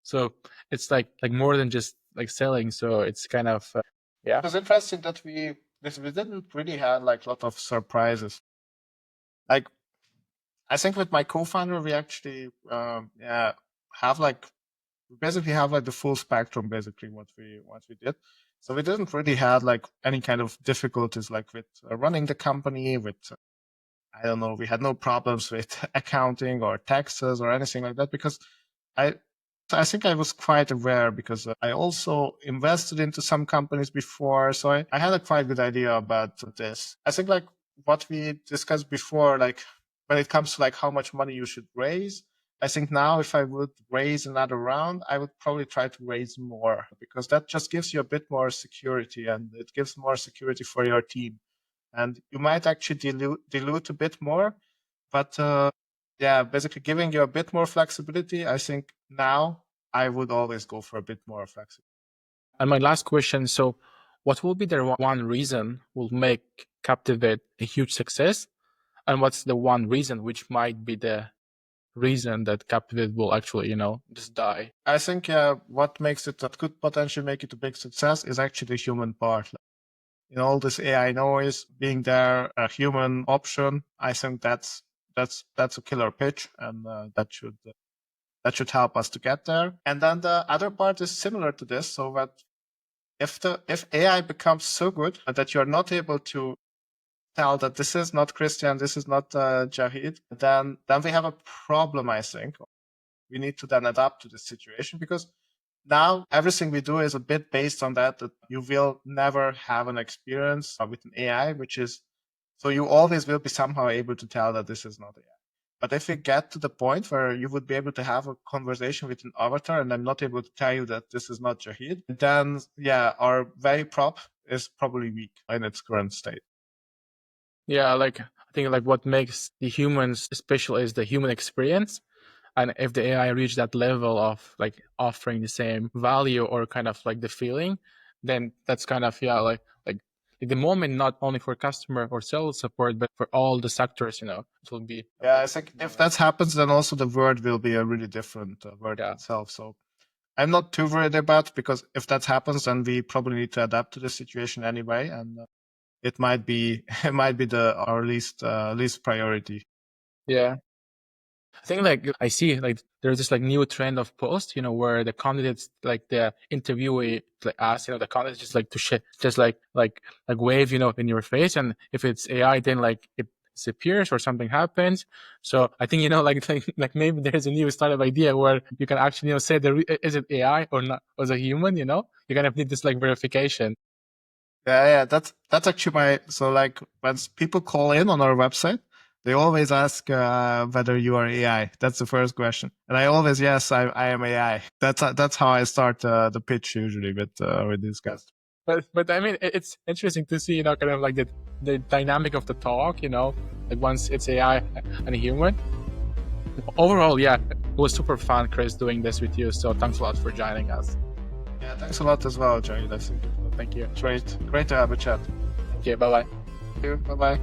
So it's like more than just like selling. So it's kind of yeah. It was interesting that we didn't really have like a lot of surprises. Like I think with my co-founder, we actually have like basically have like the full spectrum basically what we did. So we didn't really have like any kind of difficulties like with running the company with I don't know, we had no problems with accounting or taxes or anything like that because I I think I was quite aware because I also invested into some companies before. So I had a quite good idea about this. I think like what we discussed before, like when it comes to like how much money you should raise, I think now if I would raise another round, I would probably try to raise more because that just gives you a bit more security and it gives more security for your team. And you might actually dilute a bit more, but yeah, basically giving you a bit more flexibility. I think now I would always go for a bit more flexibility. And my last question, so what will be the one reason will make Captiwate a huge success? And what's the one reason which might be the reason that Captiwate will actually, just die? I think what makes it that could potentially make it a big success is actually the human part. All this AI noise being there, a human option. I think that's a killer pitch, and that should help us to get there. And then the other part is similar to this, so that if AI becomes so good that you're not able to tell that this is not Krisztian, this is not Jahid, then we have a problem. I think we need to then adapt to this situation because now everything we do is a bit based on that you will never have an experience with an AI, which is so you always will be somehow able to tell that this is not AI. But if we get to the point where you would be able to have a conversation with an avatar and I'm not able to tell you that this is not Jahid, then yeah, our value prop is probably weak in its current state. Yeah, like I think like what makes the humans special is the human experience. And if the AI reach that level of like offering the same value or kind of like the feeling, then that's kind of like the moment not only for customer or sales support, but for all the sectors, it will be. Yeah, I think if that happens, then also the word will be a really different word itself. So I'm not too worried about because if that happens, then we probably need to adapt to the situation anyway, and it might be our least priority. Yeah. I think like I see like there's this like new trend of post, where the candidates, like the interviewee like asks, the candidates just like to just like wave, in your face. And if it's AI, then like it disappears or something happens. So I think, like maybe there's a new startup idea where you can actually, say is it AI or not, or is it human, you kind of need this like verification. Yeah, that's actually so like when people call in on our website, they always ask whether you are AI. That's the first question, and I always yes, I am AI. That's how I start the pitch usually with these guys. But I mean, it's interesting to see, kind of like the dynamic of the talk, like once it's AI and a human. Overall, yeah, it was super fun, Chris, doing this with you. So thanks a lot for joining us. Yeah, thanks a lot as well, Jahid. Thank you. Great to have a chat. Okay, bye-bye. Thank you. Bye-bye.